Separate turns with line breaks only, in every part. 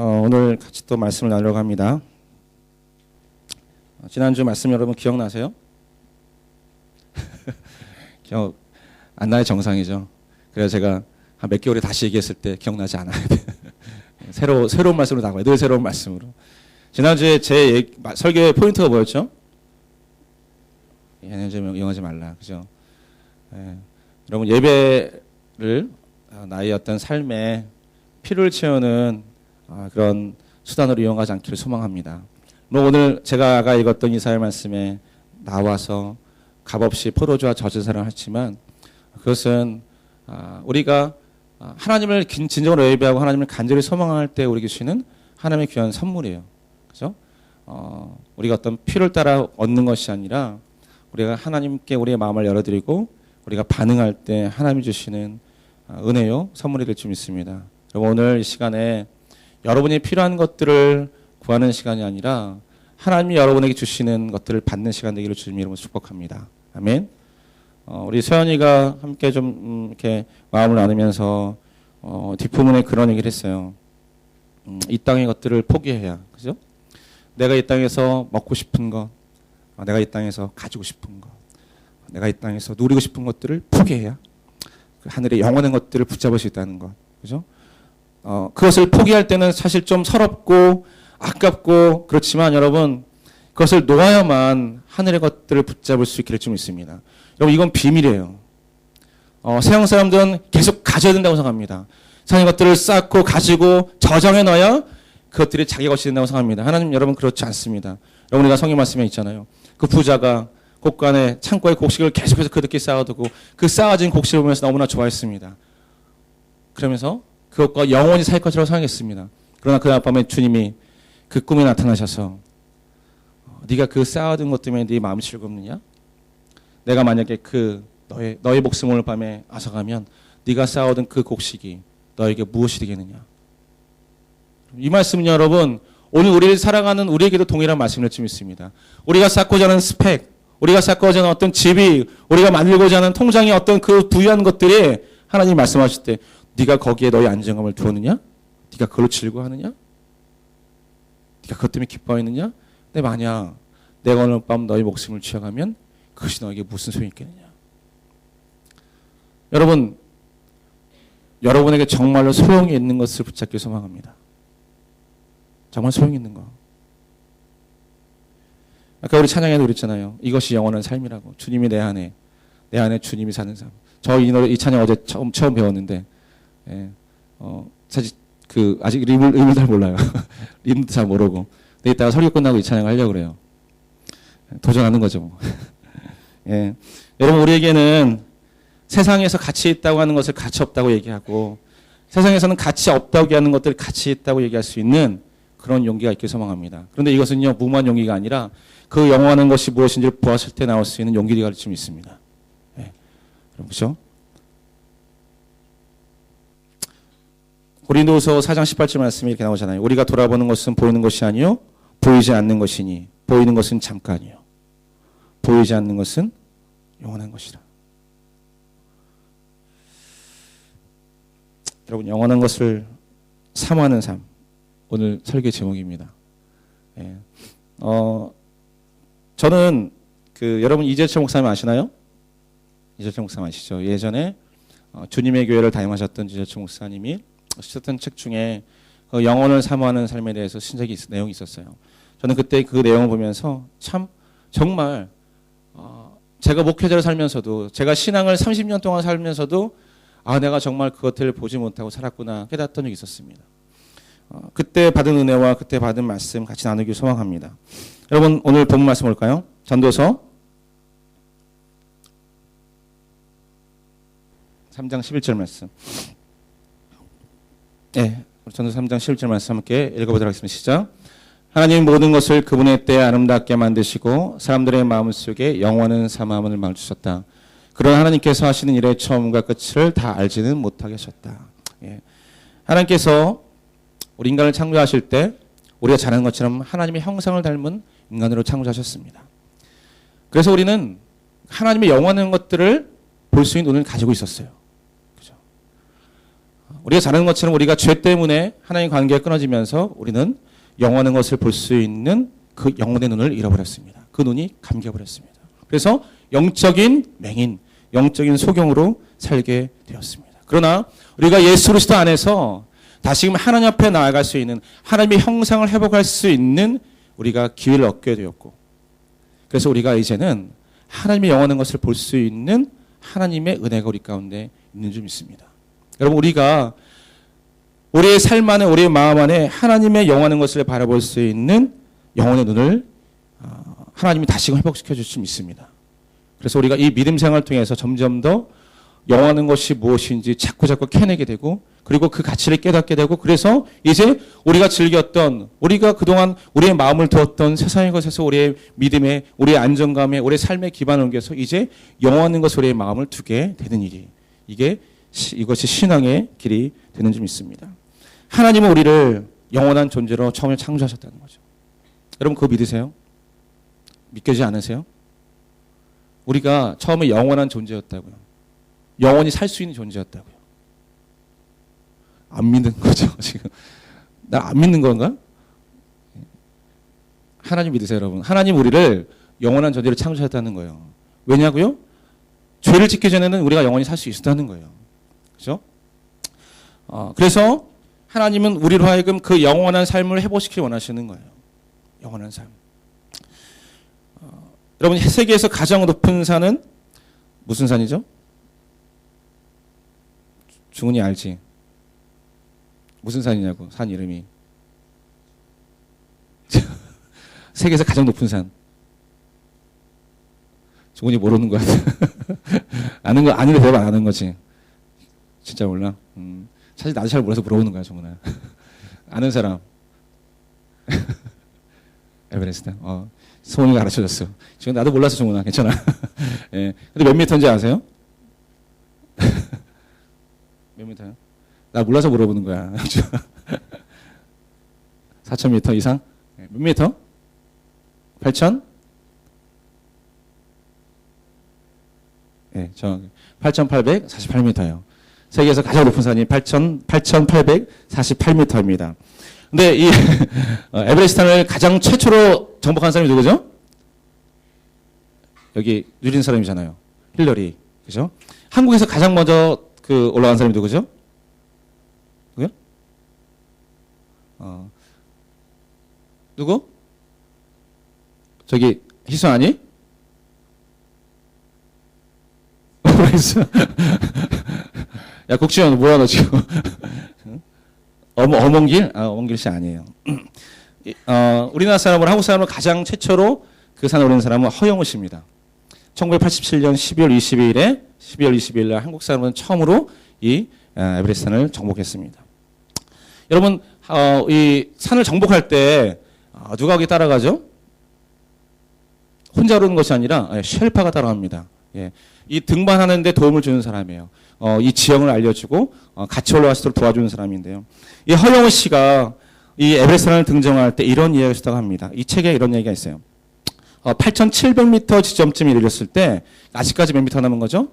오늘 같이 또 말씀을 나누려고 합니다. 지난주 말씀 여러분 기억나세요? 기억 안 나야 정상이죠. 그래서 제가 한 몇 개월에 다시 얘기했을 때 기억나지 않아야 돼. 새로운 말씀으로 나가요. 늘 새로운 말씀으로. 지난주에 제 설교의 포인트가 뭐였죠? 이용하지 말라. 그죠? 여러분 예배를 나의 어떤 삶에 필요를 채우는 그런 수단으로 이용하지 않기를 소망합니다. 오늘 제가 아까 읽었던 이사야 말씀에 나와서 값없이 포도주와 젖은 사랑을 했지만 그것은 우리가 하나님을 진정으로 예배하고 하나님을 간절히 소망할 때 우리에게 주시는 하나님의 귀한 선물이에요. 그죠? 우리가 어떤 필요를 따라 얻는 것이 아니라 우리가 하나님께 우리의 마음을 열어드리고 우리가 반응할 때 하나님이 주시는 은혜요 선물이 될 줄 믿습니다. 여러분 오늘 이 시간에 여러분이 필요한 것들을 구하는 시간이 아니라 하나님이 여러분에게 주시는 것들을 받는 시간 되기를 주님 이름으로 축복합니다. 아멘. 우리 서연이가 함께 좀 이렇게 마음을 나누면서 뒷부분에 그런 얘기를 했어요. 이 땅의 것들을 포기해야, 그죠? 내가 이 땅에서 먹고 싶은 것, 내가 이 땅에서 가지고 싶은 것, 내가 이 땅에서 누리고 싶은 것들을 포기해야 그 하늘의 영원한 것들을 붙잡을 수 있다는 것, 그죠? 그것을 포기할 때는 사실 좀 서럽고 아깝고 그렇지만 여러분 그것을 놓아야만 하늘의 것들을 붙잡을 수 있기를 좀 있습니다. 여러분 이건 비밀이에요. 세상 사람들은 계속 가져야 된다고 생각합니다. 세상의 것들을 쌓고 가지고 저장해 놔야 그것들이 자기 것이 된다고 생각합니다. 하나님 여러분 그렇지 않습니다. 여러분 우리가 성경 말씀에 있잖아요. 그 부자가 곳간에 창고에 곡식을 계속해서 그렇게 쌓아두고 그 쌓아진 곡식을 보면서 너무나 좋아했습니다. 그러면서 그것과 영원히 살 것이라고 생각했습니다. 그러나 그날 밤에 주님이 그 꿈에 나타나셔서 네가 그 쌓아둔 것 때문에 네 마음이 즐겁느냐? 내가 만약에 그 너의 목숨을 오늘 밤에 앗아가면 네가 쌓아둔 그 곡식이 너에게 무엇이 되겠느냐? 이 말씀은 여러분 오늘 우리를 살아가는 우리에게도 동일한 말씀을 좀 있습니다. 우리가 쌓고자 하는 스펙, 우리가 쌓고자 하는 어떤 집이, 우리가 만들고자 하는 통장의 어떤 그 부유한 것들이 하나님이 말씀하실 때 네가 거기에 너의 안정감을 두었느냐? 네가 그걸로 즐거워하느냐? 네가 그것 때문에 기뻐했느냐? 근데 만약 내가 오늘 밤 너의 목숨을 취하가면 그것이 너에게 무슨 소용이 있겠느냐? 여러분, 여러분에게 정말로 소용이 있는 것을 붙잡기 소망합니다. 정말 소용이 있는 거. 아까 우리 찬양에도 그랬잖아요. 이것이 영원한 삶이라고. 주님이 내 안에 주님이 사는 삶. 저 이 찬양 어제 처음 배웠는데, 사실 아직 림을 잘 몰라요. 림도 잘 모르고. 근데 이따가 설교 끝나고 이 찬양을 하려고 그래요. 도전하는 거죠. 뭐. 예. 여러분 우리에게는 세상에서 가치 있다고 하는 것을 가치 없다고 얘기하고 세상에서는 가치 없다고 하는 것들을 가치 있다고 얘기할 수 있는 그런 용기가 있길 소망합니다. 그런데 이것은요 무모한 용기가 아니라 그 영원한 것이 무엇인지를 보았을 때 나올 수 있는 용기가 좀 있습니다. 예. 그렇죠? 고린도후서 4장 18절 말씀이 이렇게 나오잖아요. 우리가 돌아보는 것은 보이는 것이 아니요 보이지 않는 것이니 보이는 것은 잠깐이요 보이지 않는 것은 영원한 것이라. 여러분 영원한 것을 사모하는 삶 오늘 설교 제목입니다. 예. 저는 여러분 이재철 목사님 아시나요? 이재철 목사님 아시죠? 예전에 주님의 교회를 담임하셨던 이재철 목사님이 쓰셨던 책 중에 그 영혼을 사모하는 삶에 대해서 쓴 내용이 있었어요. 저는 그때 그 내용을 보면서 참 정말 제가 목회자로 살면서도 제가 신앙을 30년 동안 살면서도 내가 정말 그것들을 보지 못하고 살았구나 깨닫던 적이 있었습니다. 그때 받은 은혜와 그때 받은 말씀 같이 나누기 소망합니다. 여러분 오늘 본문 말씀 볼까요? 전도서 3장 11절 말씀. 네, 전도서 3장 11절 말씀 함께 읽어보도록 하겠습니다. 시작. 하나님 모든 것을 그분의 때에 아름답게 만드시고 사람들의 마음속에 영원한 사마음을 주셨다. 그러나 하나님께서 하시는 일의 처음과 끝을 다 알지는 못하게 하셨다. 예. 하나님께서 우리 인간을 창조하실 때 우리가 잘하는 것처럼 하나님의 형상을 닮은 인간으로 창조하셨습니다. 그래서 우리는 하나님의 영원한 것들을 볼 수 있는 눈을 가지고 있었어요. 그죠? 우리가 잘 아는 것처럼 우리가 죄 때문에 하나님 관계가 끊어지면서 우리는 영원한 것을 볼 수 있는 그 영혼의 눈을 잃어버렸습니다. 그 눈이 감겨버렸습니다. 그래서 영적인 맹인, 영적인 소경으로 살게 되었습니다. 그러나 우리가 예수 그리스도 안에서 다시금 하나님 앞에 나아갈 수 있는, 하나님의 형상을 회복할 수 있는 우리가 기회를 얻게 되었고, 그래서 우리가 이제는 하나님의 영원한 것을 볼 수 있는 하나님의 은혜가 우리 가운데 있는 줄 믿습니다. 여러분, 우리가 우리의 삶 안에, 우리의 마음 안에 하나님의 영원한 것을 바라볼 수 있는 영혼의 눈을 하나님이 다시금 회복시켜 주실 줄 믿습니다. 그래서 우리가 이 믿음 생활을 통해서 점점 더 영원한 것이 무엇인지 자꾸 캐내게 되고, 그리고 그 가치를 깨닫게 되고, 그래서 이제 우리가 즐겼던, 우리가 그동안 우리의 마음을 두었던 세상의 것에서 우리의 믿음에, 우리의 안정감에, 우리의 삶의 기반을 옮겨서 이제 영원한 것에 우리의 마음을 두게 되는 일이, 이것이 신앙의 길이 되는 줄 믿습니다. 하나님은 우리를 영원한 존재로 처음에 창조하셨다는 거죠. 여러분, 그거 믿으세요? 믿겨지지 않으세요? 우리가 처음에 영원한 존재였다고요. 영원히 살 수 있는 존재였다고요. 안 믿는 거죠, 지금. 나 안 믿는 건가? 하나님 믿으세요, 여러분. 하나님 우리를 영원한 존재로 창조하셨다는 거예요. 왜냐고요? 죄를 짓기 전에는 우리가 영원히 살 수 있었다는 거예요. 그죠? 그래서 하나님은 우리로 하여금 그 영원한 삶을 회복시키기 원하시는 거예요. 영원한 삶. 여러분, 세계에서 가장 높은 산은 무슨 산이죠? 중훈이 알지? 무슨 산이냐고, 산 이름이. 세계에서 가장 높은 산. 중훈이 모르는 거야. 아는 거, 아니래 대답 안 하는 거지. 진짜 몰라? 사실 나도 잘 몰라서 물어보는 거야, 중훈아. 아는 사람. 에베레스트. 소원이가 가르쳐줬어. 지금 나도 몰라서 중훈아. 괜찮아. 예. 근데 몇 미터인지 아세요? 몇 미터요? 나 몰라서 물어보는 거야. 4,000m 이상? 몇 미터? 8,000? 네, 정확히. 8,848m예요. 세계에서 가장 높은 산이 8,848m입니다. 근데 이 에베레스트산을 가장 최초로 정복한 사람이 누구죠? 여기 누린 사람이잖아요. 힐러리. 그죠? 한국에서 가장 먼저 올라간 사람이 누구죠? 누구요? 누구? 저기 희수 아니? 야, 국지현 뭐야 너 지금? 어몽길? 어몽길 씨 아니에요. 우리나라 사람으로, 한국 사람으로 가장 최초로 그 산에 오른 사람은 허영우 씨입니다. 1987년 12월 22일에 한국 사람은 처음으로 이 에베레스트산을 정복했습니다. 여러분, 이 산을 정복할 때 누가 거기 따라가죠? 혼자 오르는 것이 아니라 쉘파가 따라갑니다. 예. 이 등반하는 데 도움을 주는 사람이에요. 이 지형을 알려주고 같이 올라갈 수 있도록 도와주는 사람인데요. 이 허영우 씨가 이 에베레스트산을 등정할 때 이런 이야기를 했다고 합니다. 이 책에 이런 얘기가 있어요. 8,700m 지점쯤에 이르렀을 때 아직까지 몇 미터 남은 거죠?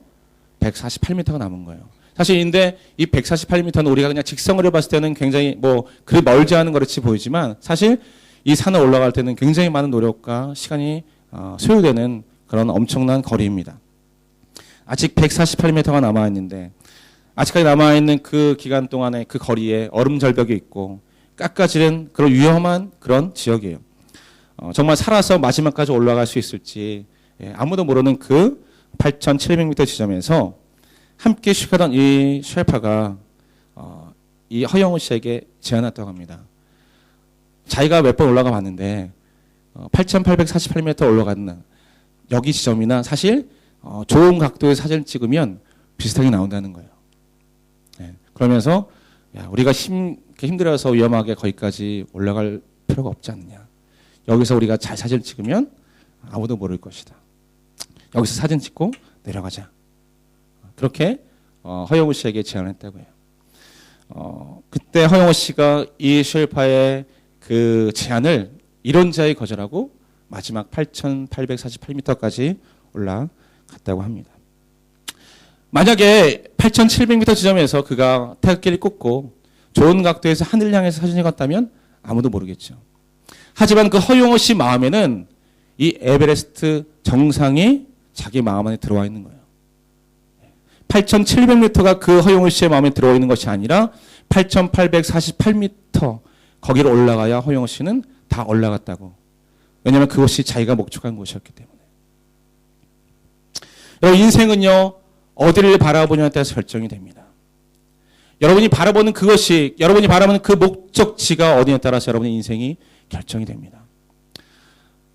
148m가 남은 거예요. 사실 근데 이 148m는 우리가 그냥 직선으로 봤을 때는 굉장히 그리 멀지 않은 거같이 보이지만, 사실 이 산을 올라갈 때는 굉장히 많은 노력과 시간이 소요되는 그런 엄청난 거리입니다. 아직 148m가 남아있는데, 아직까지 남아있는 그 기간 동안에 그 거리에 얼음 절벽이 있고 깎아지는 그런 위험한 그런 지역이에요. 정말 살아서 마지막까지 올라갈 수 있을지 아무도 모르는 그 8,700m 지점에서 함께 쉬가던 이 쉘파가 이 허영우 씨에게 제안했다고 합니다. 자기가 몇 번 올라가 봤는데 8,848m 올라가는 여기 지점이나 사실 좋은 각도의 사진을 찍으면 비슷하게 나온다는 거예요. 그러면서 우리가 힘들어서 위험하게 거기까지 올라갈 필요가 없지 않느냐. 여기서 우리가 잘 사진을 찍으면 아무도 모를 것이다. 여기서 사진 찍고 내려가자. 그렇게 허영우 씨에게 제안을 했다고 해요. 그때 허영우 씨가 이 쉘파의 그 제안을 이론자에 거절하고 마지막 8,848m까지 올라갔다고 합니다. 만약에 8,700m 지점에서 그가 태극기를 꽂고 좋은 각도에서 하늘 향해서 사진을 찍었다면 아무도 모르겠죠. 하지만 그 허용호 씨 마음에는 이 에베레스트 정상이 자기 마음 안에 들어와 있는 거예요. 8,700m가 그 허용호 씨의 마음에 들어와 있는 것이 아니라 8,848m 거기로 올라가야 허용호 씨는 다 올라갔다고. 왜냐하면 그것이 자기가 목적한 곳이었기 때문에. 여러분 인생은요. 어디를 바라보냐에 따라서 결정이 됩니다. 여러분이 바라보는 그것이 여러분이 바라보는 그 목적지가 어디냐에 따라서 여러분의 인생이 결정이 됩니다.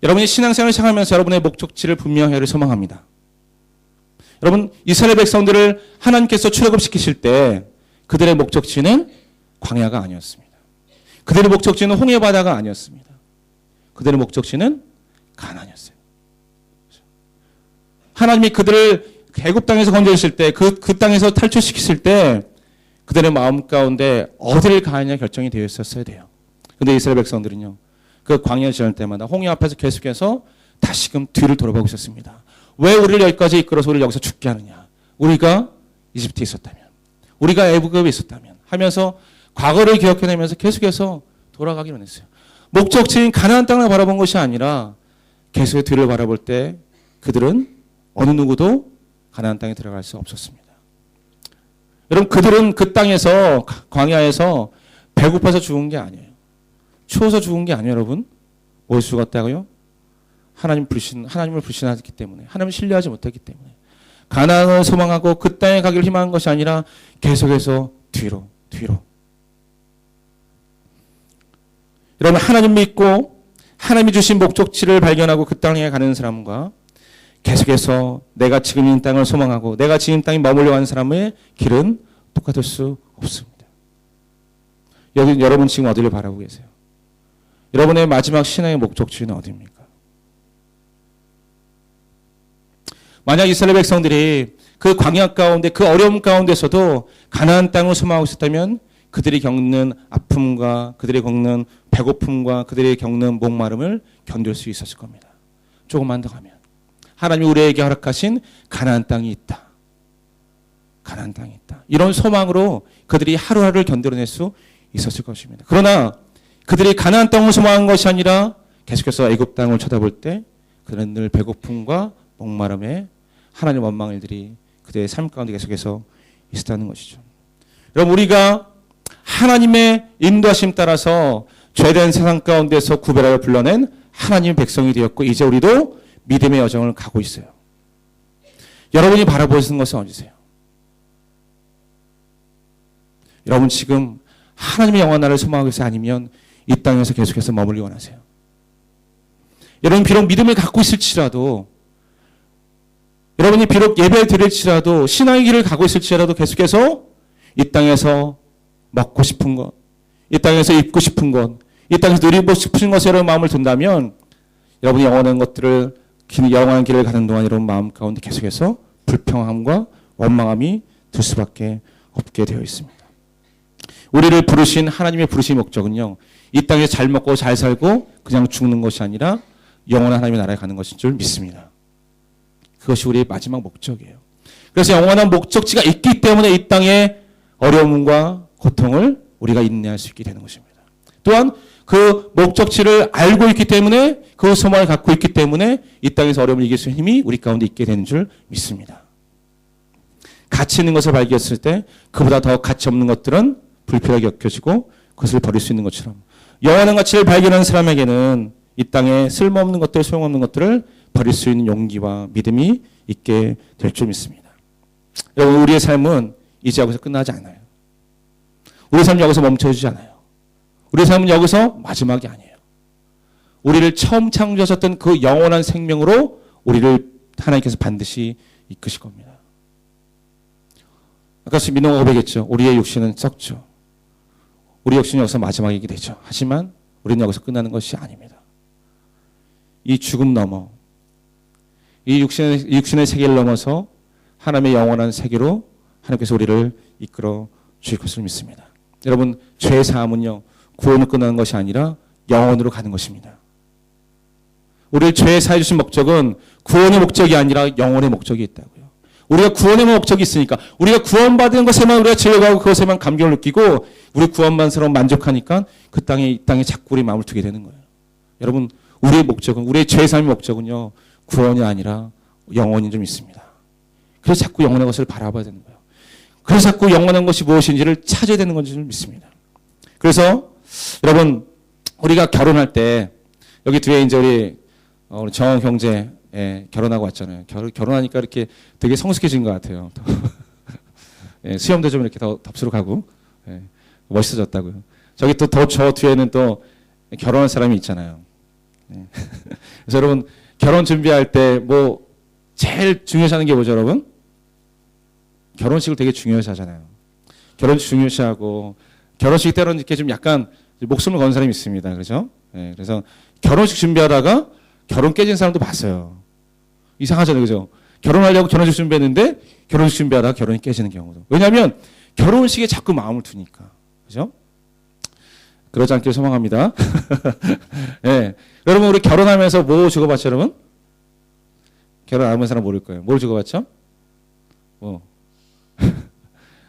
여러분이 신앙생활을 시작하면서 여러분의 목적지를 분명히 하기를 소망합니다. 여러분 이스라엘 백성들을 하나님께서 출애굽시키실 때 그들의 목적지는 광야가 아니었습니다. 그들의 목적지는 홍해 바다가 아니었습니다. 그들의 목적지는 가나안이었어요. 하나님이 그들을 애굽 땅에서 건져주실 때 그 땅에서 탈출시키실 때 그들의 마음 가운데 어디를 가느냐 결정이 되어 있었어야 돼요. 그런데 이스라엘 백성들은요. 그 광야 지날 때마다 홍해 앞에서 계속해서 다시금 뒤를 돌아보고 있었습니다. 왜 우리를 여기까지 이끌어서 우리를 여기서 죽게 하느냐. 우리가 이집트에 있었다면 우리가 애굽에 있었다면 하면서 과거를 기억해내면서 계속해서 돌아가기로 했어요. 목적지인 가나안 땅을 바라본 것이 아니라 계속해서 뒤를 바라볼 때 그들은 어느 누구도 가나안 땅에 들어갈 수 없었습니다. 여러분 그들은 그 땅에서 광야에서 배고파서 죽은 게 아니에요. 추워서 죽은 게 아니에요. 여러분 뭘 죽었다고요? 하나님을 불신하기 때문에 하나님을 신뢰하지 못했기 때문에 가나안을 소망하고 그 땅에 가기를 희망한 것이 아니라 계속해서 뒤로 여러분 하나님 믿고 하나님이 주신 목적지를 발견하고 그 땅에 가는 사람과 계속해서 내가 지금 이 땅을 소망하고 내가 지금 이 땅에 머물러 가는 사람의 길은 똑같을 수 없습니다. 여러분 지금 어디를 바라보고 계세요? 여러분의 마지막 신앙의 목적지는 어디입니까? 만약 이스라엘 백성들이 그 광야 가운데 그 어려움 가운데서도 가나안 땅을 소망하고 있었다면 그들이 겪는 아픔과 그들이 겪는 배고픔과 그들이 겪는 목마름을 견딜 수 있었을 겁니다. 조금만 더 가면 하나님이 우리에게 허락하신 가나안 땅이 있다. 가나안 땅이 있다. 이런 소망으로 그들이 하루하루를 견뎌낼 수 있었을 것입니다. 그러나 그들이 가나안 땅을 소망한 것이 아니라 계속해서 애굽 땅을 쳐다볼 때 그들은 늘 배고픔과 목마름에 하나님 원망 일들이 그들의 삶 가운데 계속해서 있었다는 것이죠. 여러분 우리가 하나님의 인도하심 따라서 죄된 세상 가운데서 구별하여 불러낸 하나님의 백성이 되었고 이제 우리도 믿음의 여정을 가고 있어요. 여러분이 바라보시는 것은 어디세요? 여러분 지금 하나님의 영원한 나라를 소망하고 있어요? 아니면 이 땅에서 계속해서 머물기 원하세요? 여러분 비록 믿음을 갖고 있을지라도 여러분이 비록 예배를 드릴지라도 신앙의 길을 가고 있을지라도 계속해서 이 땅에서 먹고 싶은 것, 이 땅에서 입고 싶은 것, 이 땅에서 누리고 싶은 것에 여러분 마음을 둔다면 여러분이 영원한 것들을 영원한 길을 가는 동안 여러분 마음 가운데 계속해서 불평함과 원망함이 들 수밖에 없게 되어 있습니다. 우리를 부르신 하나님의 부르신 목적은요. 이 땅에서 잘 먹고 잘 살고 그냥 죽는 것이 아니라 영원한 하나님의 나라에 가는 것인 줄 믿습니다. 그것이 우리의 마지막 목적이에요. 그래서 영원한 목적지가 있기 때문에 이 땅의 어려움과 고통을 우리가 인내할 수 있게 되는 것입니다. 또한 그 목적지를 알고 있기 때문에 그 소망을 갖고 있기 때문에 이 땅에서 어려움을 이길 수 있는 힘이 우리 가운데 있게 되는 줄 믿습니다. 가치 있는 것을 발견했을 때 그보다 더 가치 없는 것들은 불필요하게 여겨지고 그것을 버릴 수 있는 것처럼 영원한 가치를 발견하는 사람에게는 이 땅에 쓸모없는 것들, 소용없는 것들을 버릴 수 있는 용기와 믿음이 있게 될 줄 믿습니다. 여러분 우리의 삶은 이제 여기서 끝나지 않아요. 우리의 삶은 여기서 멈춰지지 않아요. 우리의 삶은 여기서 마지막이 아니에요. 우리를 처음 창조하셨던 그 영원한 생명으로 우리를 하나님께서 반드시 이끄실 겁니다. 아까 민호가 고백했죠. 우리의 육신은 썩죠. 우리 육신은 여기서 마지막이게 되죠. 하지만 우리는 여기서 끝나는 것이 아닙니다. 이 죽음 넘어 이 육신의 세계를 넘어서 하나님의 영원한 세계로 하나님께서 우리를 이끌어 주실 것을 믿습니다. 여러분 죄의 사함은요. 구원으로 끝나는 것이 아니라 영원으로 가는 것입니다. 우리를 죄에 사해 주신 목적은 구원의 목적이 아니라 영원의 목적이 있다고요. 우리가 구원의 목적이 있으니까 우리가 구원받은 것에만 우리가 즐거워하고 그것에만 감격을 느끼고 우리 구원만스러운 만족하니까 이 땅에 자꾸 우리 마음을 두게 되는 거예요. 여러분 우리의 목적은 우리의 죄사함의 목적은요 구원이 아니라 영원이 좀 있습니다. 그래서 자꾸 영원한 것을 바라봐야 되는 거예요. 그래서 자꾸 영원한 것이 무엇인지를 찾아야 되는 건지 좀 믿습니다. 그래서 여러분 우리가 결혼할 때 여기 뒤에 이제 우리 정원 형제 결혼하고 왔잖아요. 결혼하니까 이렇게 되게 성숙해진 것 같아요. 예, 수염도 좀 이렇게 더 덥수룩 하고 예, 멋있어졌다고요. 저기 또 더 저 뒤에는 또 결혼한 사람이 있잖아요. 예. 그래서 여러분 결혼 준비할 때 뭐 제일 중요시 하는 게 뭐죠, 여러분? 결혼식을 되게 중요시 하잖아요. 결혼식 중요시 하고 결혼식 때로는 이렇게 좀 약간 목숨을 거는 사람이 있습니다. 그렇죠? 예, 그래서 결혼식 준비하다가 결혼 깨진 사람도 봤어요. 이상하잖아요. 그죠? 결혼하려고 결혼식 준비했는데 결혼식 준비하다가 결혼이 깨지는 경우도. 왜냐하면 결혼식에 자꾸 마음을 두니까. 그죠? 그러지 않길 소망합니다. 예. 여러분, 우리 결혼하면서 뭐 주고받죠, 여러분? 결혼 안 하는 사람 모를 거예요. 뭘 주고받죠? 뭐.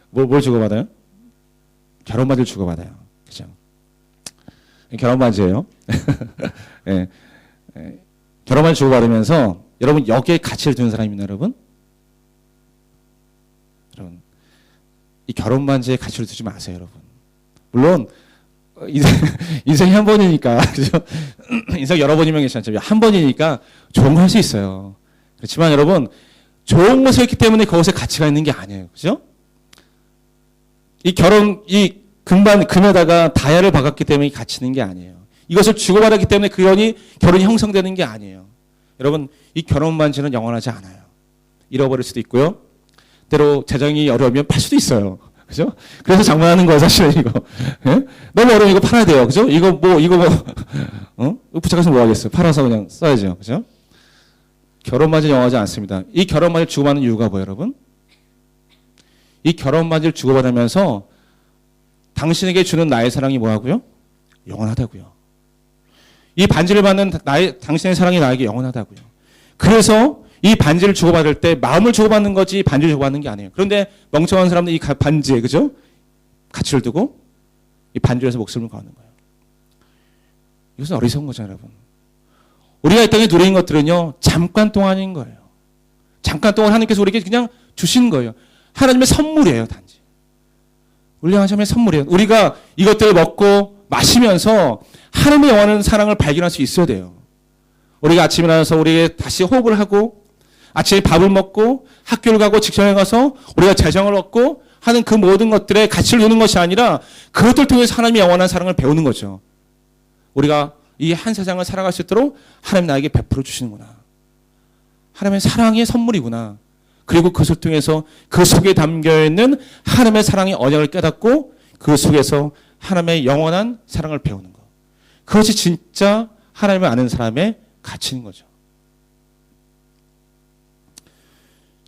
뭘 주고받아요? 결혼 반지를 주고받아요. 그죠? 결혼 반지예요. 예. 예. 결혼 반지 주고받으면서 여러분 여기에 가치를 두는 사람이 있나요, 여러분? 여러분 이 결혼 반지에 가치를 두지 마세요, 여러분. 물론 인생이 한 번이니까 그죠? 인생 여러 번이면 괜찮죠. 한 번이니까 좋은 거 할 수 있어요. 그렇지만 여러분 좋은 것을 했기 때문에 그것에 가치가 있는 게 아니에요, 그죠? 이 금에다가 다이아를 박았기 때문에 가치 있는 게 아니에요. 이것을 주고받았기 때문에 결혼이 형성되는 게 아니에요. 여러분 이 결혼 반지는 영원하지 않아요. 잃어버릴 수도 있고요. 때로 재정이 어려우면 팔 수도 있어요. 그죠? 그래서 장만하는 거예요, 사실은 이거. 예? 너무 어려우면 이거 팔아야 돼요. 그죠? 이거 부착해서 뭐 하겠어요? 팔아서 그냥 써야죠. 그죠? 결혼 반지는 영원하지 않습니다. 이 결혼 반지를 주고받는 이유가 뭐예요, 여러분? 이 결혼 반지를 주고받으면서 당신에게 주는 나의 사랑이 뭐하고요? 영원하다고요. 이 반지를 받는 당신의 사랑이 나에게 영원하다고요. 그래서 이 반지를 주고받을 때 마음을 주고받는 거지 반지를 주고받는 게 아니에요. 그런데 멍청한 사람들이 이 반지에 그죠? 가치를 두고 이 반지에서 목숨을 거는 거예요. 이것은 어리석은 거죠, 여러분. 우리가 이 땅에 누리는 것들은요 잠깐 동안인 거예요. 잠깐 동안 하나님께서 우리에게 그냥 주신 거예요. 하나님의 선물이에요, 단지. 우리 하나님의 선물이에요. 우리가 이것들을 먹고 마시면서 하나님의 영원한 사랑을 발견할 수 있어야 돼요. 우리가 아침에 일어나서 우리에게 다시 호흡을 하고 아침에 밥을 먹고 학교를 가고 직장에 가서 우리가 재정을 얻고 하는 그 모든 것들에 가치를 두는 것이 아니라 그것들 통해서 하나님의 영원한 사랑을 배우는 거죠. 우리가 이 한 세상을 살아갈 수 있도록 하나님 나에게 베풀어 주시는구나. 하나님의 사랑의 선물이구나. 그리고 그것을 통해서 그 속에 담겨있는 하나님의 사랑의 언약을 깨닫고 그 속에서 하나님의 영원한 사랑을 배우는 것. 그것이 진짜 하나님을 아는 사람의 가치인 거죠.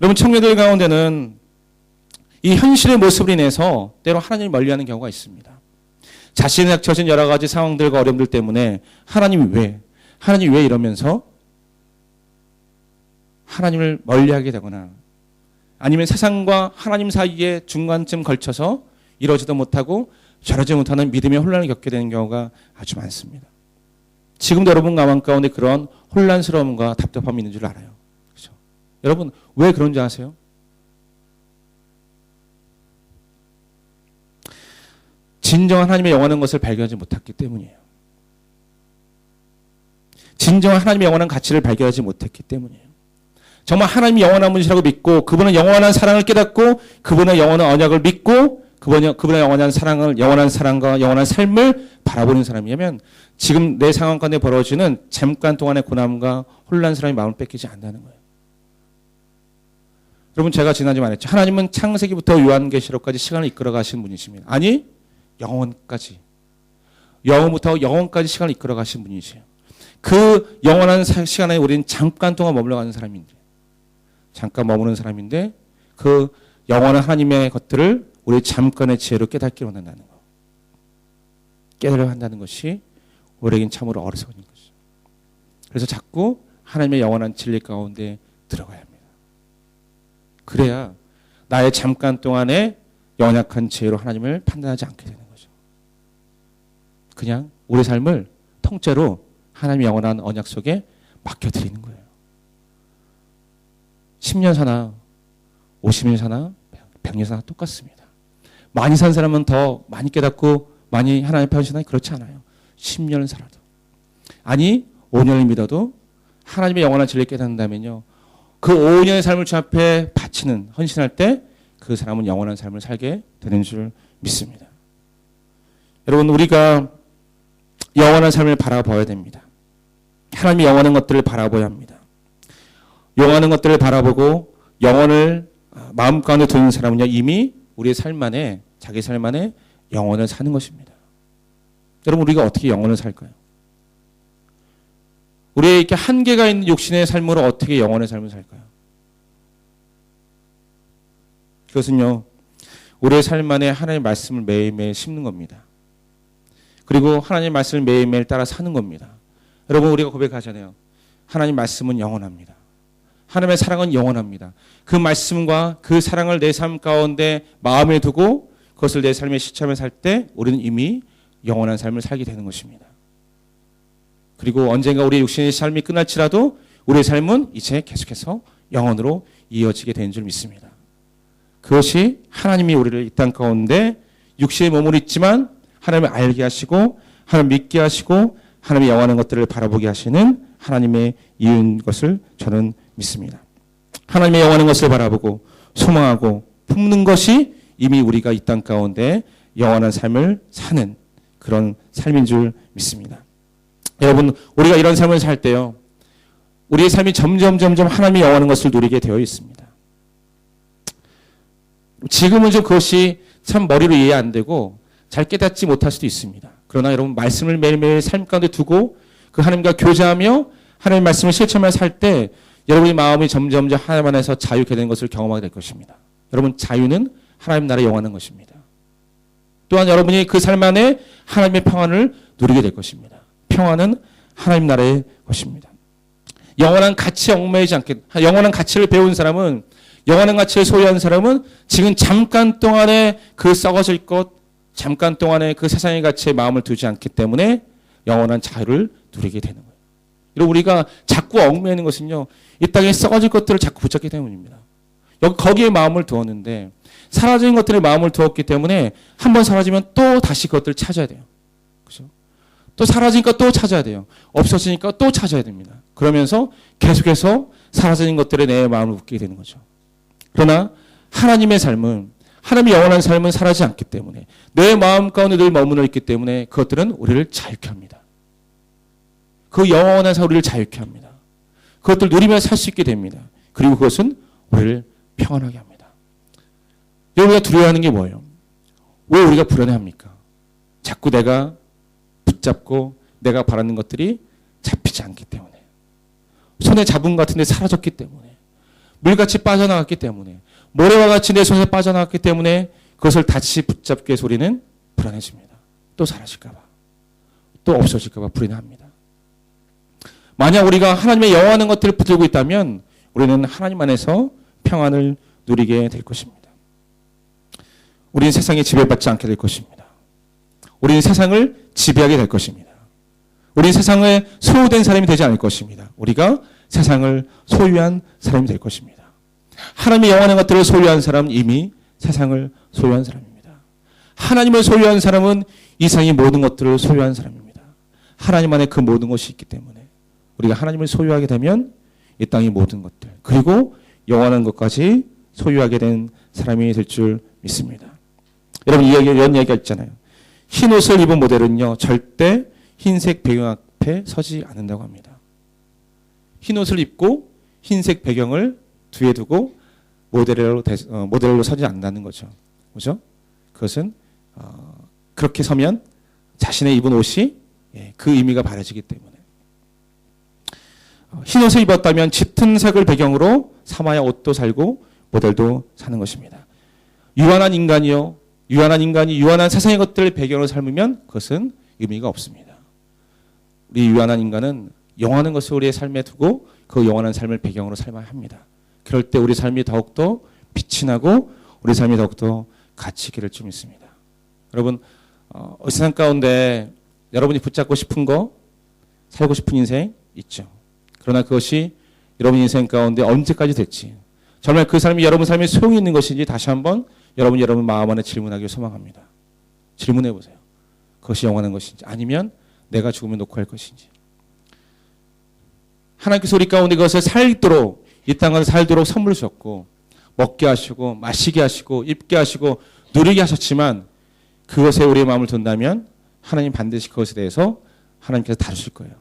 여러분 청년들 가운데는 이 현실의 모습으로 인해서 때로 하나님을 멀리하는 경우가 있습니다. 자신이 닥쳐진 여러 가지 상황들과 어려움들 때문에 하나님이 왜 이러면서 하나님을 멀리하게 되거나 아니면 세상과 하나님 사이에 중간쯤 걸쳐서 이러지도 못하고 저러지 못하는 믿음의 혼란을 겪게 되는 경우가 아주 많습니다. 지금도 여러분 가운데 그런 혼란스러움과 답답함이 있는 줄 알아요. 그렇죠? 여러분 왜 그런지 아세요? 진정한 하나님의 영원한 것을 발견하지 못했기 때문이에요. 진정한 하나님의 영원한 가치를 발견하지 못했기 때문이에요. 정말 하나님이 영원한 분이시라고 믿고 그분은 영원한 사랑을 깨닫고 그분의 영원한 언약을 믿고 그분의 영원한 사랑과 영원한 삶을 바라보는 사람이라면 지금 내 상황 가운데 벌어지는 잠깐 동안의 고난과 혼란스러움이 마음을 뺏기지 않는다는 거예요. 여러분 제가 지난주에 말했죠. 하나님은 창세기부터 요한계시록까지 시간을 이끌어 가신 분이십니다. 아니 영원까지. 영원부터 영원까지 시간을 이끌어 가신 분이세요. 그 영원한 시간에 우리는 잠깐 동안 머물러 가는 사람인데 잠깐 머무는 사람인데 그 영원한 하나님의 것들을 우리 잠깐의 지혜로 깨닫기를 원한다는 것. 깨달아야 한다는 것이 우리에겐 참으로 어리석은 것이죠. 그래서 자꾸 하나님의 영원한 진리 가운데 들어가야 합니다. 그래야 나의 잠깐 동안의 연약한 죄로 하나님을 판단하지 않게 되는 거죠. 그냥 우리 삶을 통째로 하나님의 영원한 언약 속에 맡겨드리는 거예요. 10년 사나 50년 사나 100년 사나 똑같습니다. 많이 산 사람은 더 많이 깨닫고 많이 하나님 앞에 헌신하니 그렇지 않아요. 10년을 살아도. 아니 5년을 믿어도 하나님의 영원한 진리를 깨닫는다면요. 그 5년의 삶을 주 앞에 바치는 헌신할 때 그 사람은 영원한 삶을 살게 되는 줄 믿습니다. 여러분 우리가 영원한 삶을 바라봐야 됩니다. 하나님의 영원한 것들을 바라봐야 합니다. 영원한 것들을 바라보고 영원을 마음 가운데 두는 사람은요 이미 우리의 삶 안에 자기 삶 안에 영원을 사는 것입니다. 여러분 우리가 어떻게 영원을 살까요? 우리의 이렇게 한계가 있는 육신의 삶으로 어떻게 영원의 삶을 살까요? 그것은요 우리의 삶 안에 하나님의 말씀을 매일매일 심는 겁니다. 그리고 하나님의 말씀을 매일매일 따라 사는 겁니다. 여러분 우리가 고백하잖아요. 하나님 말씀은 영원합니다. 하나님의 사랑은 영원합니다. 그 말씀과 그 사랑을 내 삶 가운데 마음에 두고 그것을 내 삶의 시참에 살 때 우리는 이미 영원한 삶을 살게 되는 것입니다. 그리고 언젠가 우리의 육신의 삶이 끝날지라도 우리의 삶은 이제 계속해서 영원으로 이어지게 되는 줄 믿습니다. 그것이 하나님이 우리를 이 땅 가운데 육신의 몸을 있지만 하나님을 알게 하시고 하나님 믿게 하시고 하나님의 영원한 것들을 바라보게 하시는 하나님의 이유인 것을 저는 믿습니다. 하나님의 영원한 것을 바라보고 소망하고 품는 것이 이미 우리가 이 땅 가운데 영원한 삶을 사는 그런 삶인 줄 믿습니다. 여러분 우리가 이런 삶을 살 때요 우리의 삶이 점점 하나님의 영원한 것을 누리게 되어 있습니다. 지금은 좀 그것이 참 머리로 이해 안 되고 잘 깨닫지 못할 수도 있습니다. 그러나 여러분 말씀을 매일매일 삶 가운데 두고 그 하나님과 교제하며 하나님의 말씀을 실천하며 살 때 여러분의 마음이 점점 하나님 안에서 자유케 되는 것을 경험하게 될 것입니다. 여러분 자유는 하나님 나라에 영원한 것입니다. 또한 여러분이 그 삶 안에 하나님의 평안을 누리게 될 것입니다. 평안은 하나님 나라의 것입니다. 영원한 가치에 얽매이지 않게 영원한 가치를 배운 사람은 영원한 가치를 소유한 사람은 지금 잠깐 동안에 그 썩어질 것 잠깐 동안에 그 세상의 가치에 마음을 두지 않기 때문에 영원한 자유를 누리게 되는 거예요. 그리고 우리가 자꾸 얽매이는 것은요 이 땅에 썩어질 것들을 자꾸 붙잡기 때문입니다. 거기에 마음을 두었는데 사라진 것들에 마음을 두었기 때문에 한번 사라지면 또 다시 그것들을 찾아야 돼요. 그렇죠? 또 사라지니까 또 찾아야 돼요. 없어지니까 또 찾아야 됩니다. 그러면서 계속해서 사라진 것들에 내 마음을 붙게 되는 거죠. 그러나 하나님의 삶은 하나님의 영원한 삶은 사라지지 않기 때문에 내 마음 가운데 늘 머무르 있기 때문에 그것들은 우리를 자유케 합니다. 그 영원한 삶 우리를 자유케 합니다. 그것들 누리며 살 수 있게 됩니다. 그리고 그것은 우리를 평안하게 합니다. 우리가 두려워하는 게 뭐예요? 왜 우리가 불안해합니까? 자꾸 내가 붙잡고 내가 바라는 것들이 잡히지 않기 때문에 손에 잡은 것 같은데 사라졌기 때문에 물같이 빠져나갔기 때문에 모래와 같이 내 손에 빠져나갔기 때문에 그것을 다시 붙잡기 위해서 우리는 불안해집니다. 또 사라질까 봐. 또 없어질까 봐 불안합니다. 만약 우리가 하나님의 영원한 것들을 붙들고 있다면 우리는 하나님 안에서 평안을 누리게 될 것입니다. 우리는 세상에 지배받지 않게 될 것입니다. 우리는 세상을 지배하게 될 것입니다. 우리는 세상에 소유된 사람이 되지 않을 것입니다. 우리가 세상을 소유한 사람이 될 것입니다. 하나님의 영원한 것들을 소유한 사람은 이미 세상을 소유한 사람입니다. 하나님을 소유한 사람은 이 세상의 모든 것들을 소유한 사람입니다. 하나님 안에 그 모든 것이 있기 때문에 우리가 하나님을 소유하게 되면 이 땅의 모든 것들 그리고 영원한 것까지 소유하게 된 사람이 될 줄 믿습니다. 여러분 이런 얘기가 있잖아요. 흰 옷을 입은 모델은요 절대 흰색 배경 앞에 서지 않는다고 합니다. 흰 옷을 입고 흰색 배경을 뒤에 두고 모델로 서지 않는다는 거죠. 그렇죠? 그것은 그렇게 서면 자신의 입은 옷이 그 의미가 바라지기 때문에 흰 옷을 입었다면 짙은 색을 배경으로 삼아야 옷도 살고 모델도 사는 것입니다. 유한한 인간이 유한한 세상의 것들을 배경으로 삶으면 그것은 의미가 없습니다. 우리 유한한 인간은 영원한 것을 우리의 삶에 두고 그 영원한 삶을 배경으로 삶아야 합니다. 그럴 때 우리 삶이 더욱더 빛이 나고 우리 삶이 더욱더 가치 있게 될 줄 믿습니다. 여러분, 세상 가운데 여러분이 붙잡고 싶은 거, 살고 싶은 인생 있죠. 그러나 그것이 여러분 인생 가운데 언제까지 될지, 정말 그 삶이 여러분 삶에 소용이 있는 것인지 다시 한번 여러분 마음 안에 질문하기를 소망합니다. 질문해 보세요. 그것이 영원한 것인지, 아니면 내가 죽으면 놓고 할 것인지. 하나님께서 우리 가운데 그것을 살도록, 이 땅을 살도록 선물 주셨고, 먹게 하시고 마시게 하시고 입게 하시고 누리게 하셨지만, 그것에 우리의 마음을 둔다면 하나님 반드시 그것에 대해서 하나님께서 다루실 거예요.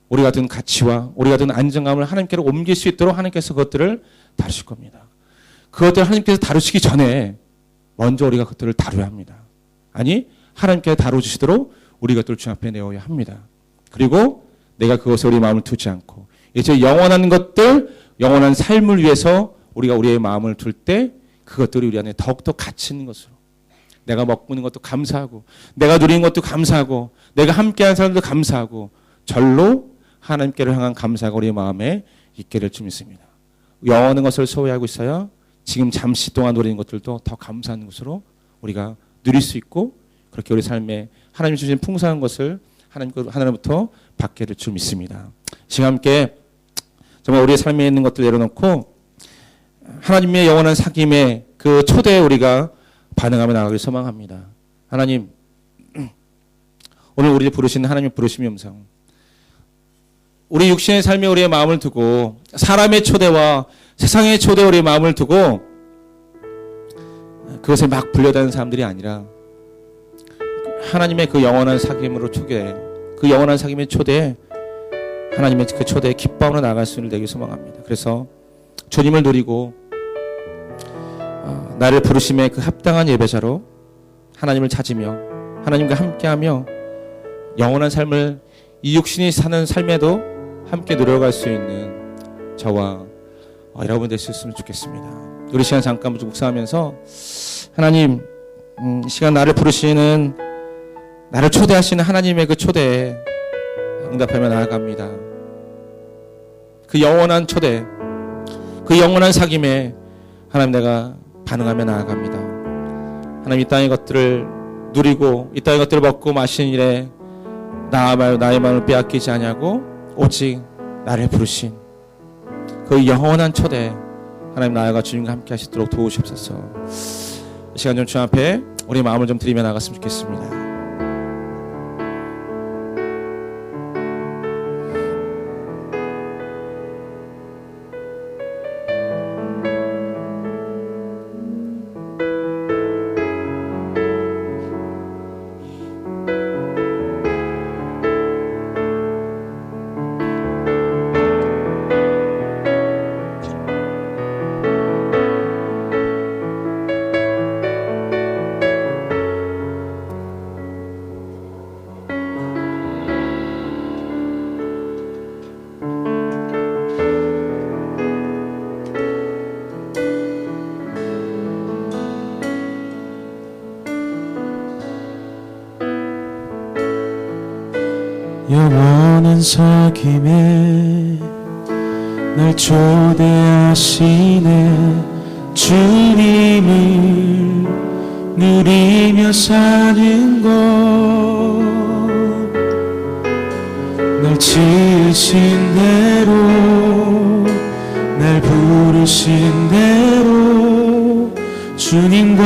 우리가 둔 가치와 우리가 둔 안정감을 하나님께로 옮길 수 있도록 하나님께서 그것들을 다루실 겁니다. 그것들을 하나님께서 다루시기 전에 먼저 우리가 그것들을 다뤄야 합니다. 아니, 하나님께서 다뤄주시도록 우리 것들을 주 앞에 내어야 합니다. 그리고 내가 그것에 우리 마음을 두지 않고 이제 영원한 것들, 영원한 삶을 위해서 우리가 우리의 마음을 둘 때 그것들이 우리 안에 더욱더 가치 있는 것으로, 내가 먹고 있는 것도 감사하고, 내가 누리는 것도 감사하고, 내가 함께하는 사람도 감사하고, 절로 하나님께를 향한 감사가 우리의 마음에 있게 될 줄 믿습니다. 영원한 것을 소유하고 있어야 지금 잠시 동안 누리는 것들도 더 감사하는 것으로 우리가 누릴 수 있고, 그렇게 우리 삶에 하나님 주신 풍성한 것을 하나님부터 받게 될 줄 믿습니다. 지금 함께 정말 우리의 삶에 있는 것들 내려놓고 하나님의 영원한 사귐의 그 초대에 우리가 반응하며 나가길 소망합니다. 하나님, 오늘 우리를 부르시는 하나님의 부르심의 음성, 우리 육신의 삶에 우리의 마음을 두고, 사람의 초대와 세상의 초대에 우리의 마음을 두고 그것에 막 불려다니는 사람들이 아니라 하나님의 그 영원한 사귐으로 초대, 그 영원한 사귐의 초대에, 하나님의 그 초대에 기뻐하며 나아갈 수 있는 되길 소망합니다. 그래서 주님을 누리고 나를 부르심의 그 합당한 예배자로 하나님을 찾으며 하나님과 함께하며 영원한 삶을 이 육신이 사는 삶에도 함께 누려갈 수 있는 저와 여러분 될 수 있으면 좋겠습니다. 우리 시간 잠깐 묵상하면서 하나님, 이 시간 나를 부르시는, 나를 초대하시는 하나님의 그 초대에 응답하며 나아갑니다. 그 영원한 초대, 그 영원한 사귐에 하나님 내가 반응하며 나아갑니다. 하나님, 이 땅의 것들을 누리고 이 땅의 것들을 먹고 마시는 일에 나의 마음을 빼앗기지 아니하고 오직 나를 부르신 그 영원한 초대, 하나님 나아가 주님과 함께 하시도록 도우시옵소서. 이 시간 좀 주 앞에 우리 마음을 좀 드리며 나갔으면 좋겠습니다.
영원한 사귐에 날 초대하시네, 주님을 누리며 사는 것, 날 지으신 대로, 날 부르신 대로 주님과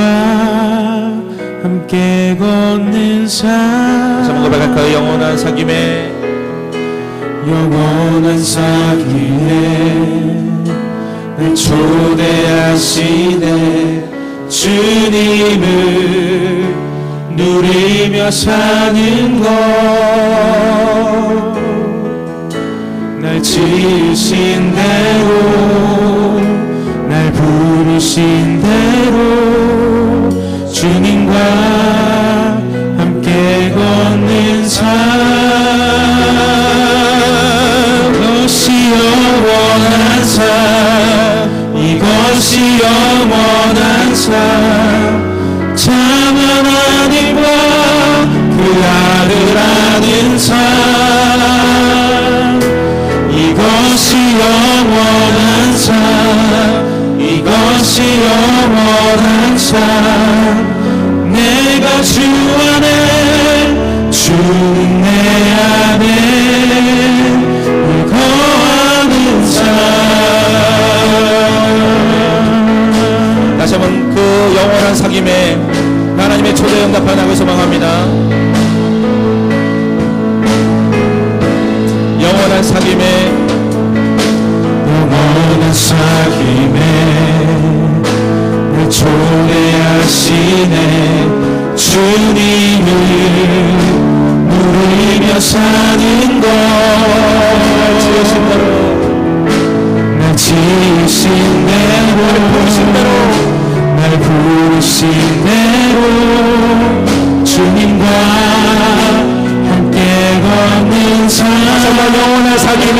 함께 걷는 삶.
고백할까요? 영원한 사귐에,
영원한 사귐에 날 초대하시네, 주님을 누리며 사는 것, 날 지으신 대로, 날 부르신 대로 주님과 함께 걷는 삶. 이것이 영원한 삶, 이것이 영원한 삶, 참 하나님과 그 아들 아는 삶. 이것이 영원한 삶, 이것이 주 안에 주님 내 안에 거하는 삶.
다시 한번 그 영원한 사귐에 하나님의 초대에 응답하라고 소망합니다. 영원한 사귐에
날 초대하시네. 주님을 누리며 사는 것. 날 지으신 대로 날 부르신 대로 주님과 함께 걷는 삶. 영원한 사귐에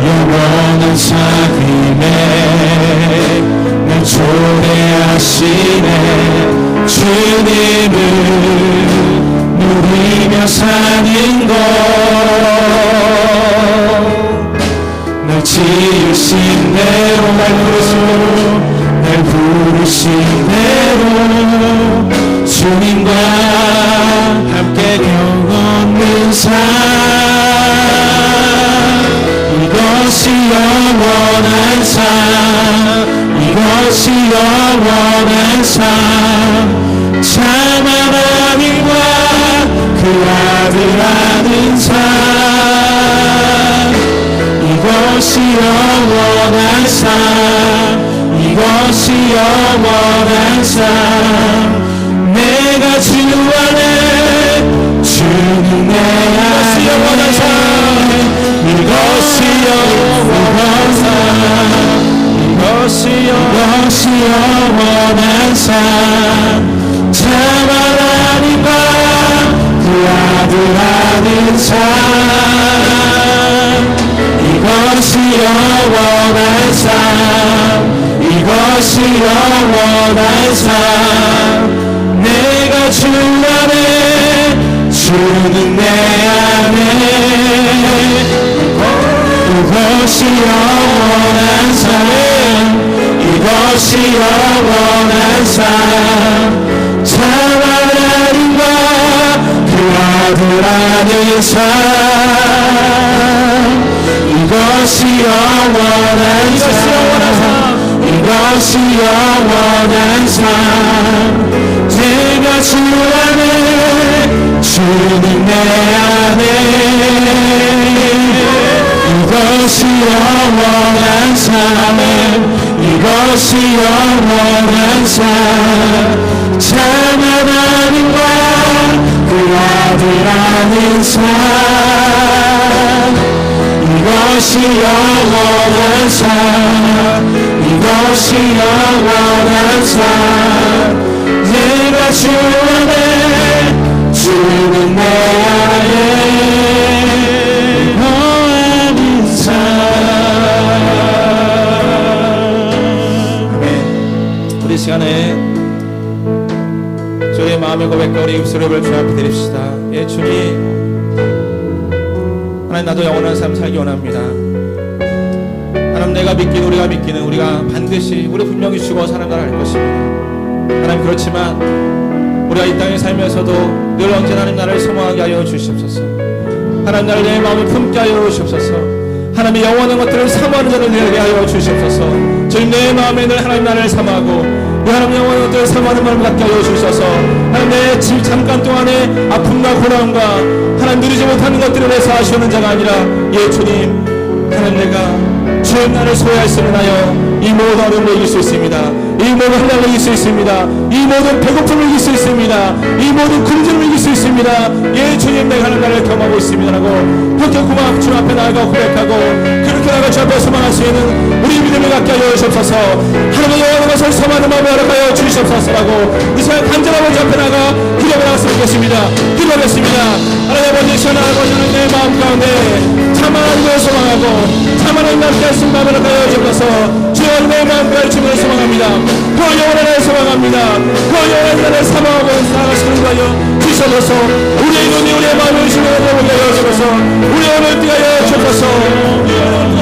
영원한 사귐에 날 초대하시네. 주님을 누리며 사는 것. 날 지으신 대로 날 부르신 대로 주님과 함께 걷는 삶. 이것이 영원한 삶. 이것이 영원한 삶. 참 하나님과 그 아들 아는 삶. 이것이 영원한 삶. 이것이 영원한 삶. 내가 주 안에 주님 내 안에 영원한 삶. 이것이 영원한 삶. 이것이 영원한 삶. 참 하나님과 그 아들 아는 삶. 이것이 영원한 삶. 이것이 영원한 삶. 내가 주 안에 주는 내 안에 이것이 영원한 삶. 이것이 영원한 삶. 참 하나님과 그 아들 아는 삶. 이것이 영원한 삶. 이것이 영원한 삶. 내가 주 안에 주님 내 안에 이것이 영원한 삶. 이것이 영원한 삶. 참 하나님과 그 아들 아는 삶. 이것이 영원한 삶. 이것이 영원한 삶. 내가 주 안에 주는 내 안에 거하는 삶.
아멘. 우리 시간에 저희의 마음의 고백과 우리 입술의 별 주 앞에 드립시다. 예, 주님, 하나님 나도 영원한 삶 살기 원합니다. 하나님 내가 믿기는 우리가 믿기는 우리가 반드시 우리 분명히 죽어 사는 날 알 것입니다. 하나님 그렇지만 우리가 이 땅에 살면서도 늘 언제나 하나님 나를 소망하게 하여 주시옵소서. 하나님 나를 내 마음에 품게 하여 주시옵소서. 하나님의 영원한 것들을 사모하는 자를 되게 하여 주시옵소서. 주님 내 마음에 늘 하나님 나를 사모하고 하나님 영원한 것들을 사모하는 마음을 갖게 하여 주셔서 하나님 내 잠깐 동안의 아픔과 고난과 하나님 누리지 못하는 것들을 위해서 아쉬워하는 자가 아니라 예 주님 하나님 내가 주의 나를 소유할 수 있는 하여 이 모든 어려움을 이길 수 있습니다. 이 모든 환난을 이길 수 있습니다. 이 모든 배고픔을 이길 수 있습니다. 이 모든 굶주림을 이길 수 있습니다. 예 주님 내가 하는 나를 경험하고 있습니다 라고 그렇게 고마워 주 앞에 나아가 고백하고 그렇게 나아가 주 앞에 소망할 수 있는 우리 믿음을 갖게 하여 주옵소서. 하나님의 영원한 것을 소망하는 마음을 허락하여 주시옵소서라고 이 시간 간절하고 주 앞에 나아가 기도를 하였으면 좋겠습니다. 기도하겠습니다. 하나님 아버지 시원 아버지는 내 마음 가운데 참 하나님을 소망하고 참 하나님 함께 할 수 있는 마음을 허락하여 주옵소서. 주여 내 마음 가을 주님을 소망합니다. 그 영원한 나를 소망합니다. 그 영원한 나를 사모하고 나아가시는 거요 주셔서 우리의 눈이 우리의 마음을 주님을 보게 하여 주셔서 우리의 오늘 뛰하여 주셔서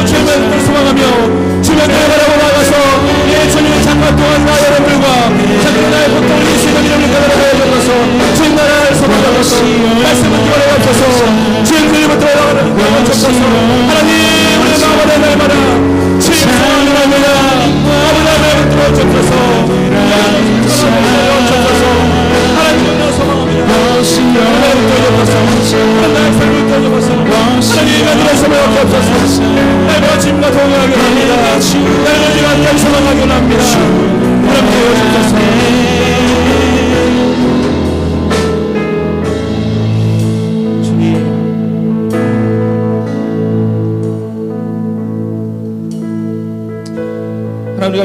주님을 소망하며 주님을 바라고 나아가서 예 주님의 잠깐 동안 나 여러분들과 잠깐 나의 고통을 이길 수 있는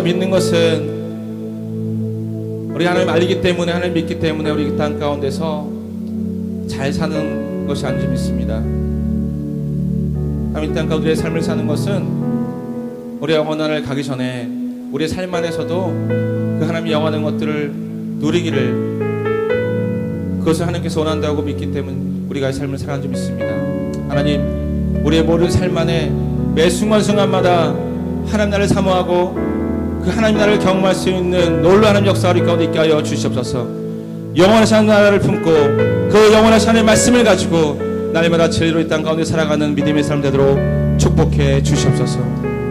우리가 믿는 것은 우리가 하나님 알기 때문에, 하나님 믿기 때문에 우리 땅 가운데서 잘 사는 것이 아닌지 믿습니다. 하나님 땅 가운데 삶을 사는 것은 우리가 영원한을 가기 전에 우리의 삶 안에서도 그 하나님이 영원한 것들을 누리기를, 그것을 하나님께서 원한다고 믿기 때문에 우리가 삶을 살아가는 줄 믿습니다. 하나님, 우리의 모든 삶 안에 매 순간순간마다 하나님 나를 사모하고 그 하나님 나라를 경험할 수 있는 놀라운 하나님 역사가 우리 가운데 있게 하여 주시옵소서. 영원하신 하나님 나라를 품고 그 영원하신 하나님의 말씀을 가지고 날마다 진리로 이 땅 가운데 살아가는 믿음의 삶 되도록 축복해 주시옵소서.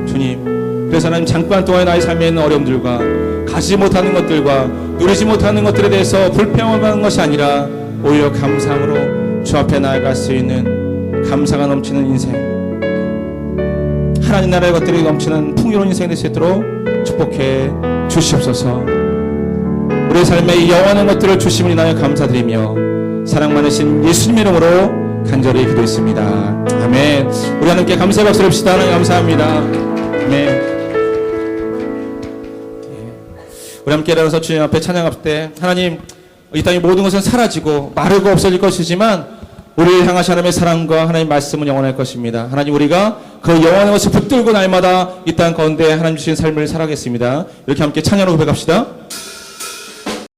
주님, 그래서 하나님 잠깐 동안의 나의 삶에 있는 어려움들과 가지 못하는 것들과 누리지 못하는 것들에 대해서 불평하는 것이 아니라 오히려 감사함으로 주 앞에 나아갈 수 있는 감사가 넘치는 인생, 하나님 나라의 것들이 넘치는 풍요로운 인생이 될 수 있도록 축복해 주시옵소서. 우리의 삶에 이 영원한 것들을 주심을 인하여 감사드리며 사랑 많으신 예수님의 이름으로 간절히 기도했습니다. 아멘. 우리 하나님께 감사의 박수를 합시다. 하나님 감사합니다. 아멘. 우리 함께 일어나서 주님 앞에 찬양할 때, 하나님, 이 땅의 모든 것은 사라지고 마르고 없어질 것이지만 우리를 향하신 하나님의 사랑과 하나님의 말씀은 영원할 것입니다. 하나님, 우리가 그 영원한 것을 붙들고 날마다 이 땅 가운데 하나님 주신 삶을 살아가겠습니다. 이렇게 함께 찬양으로 고백합시다.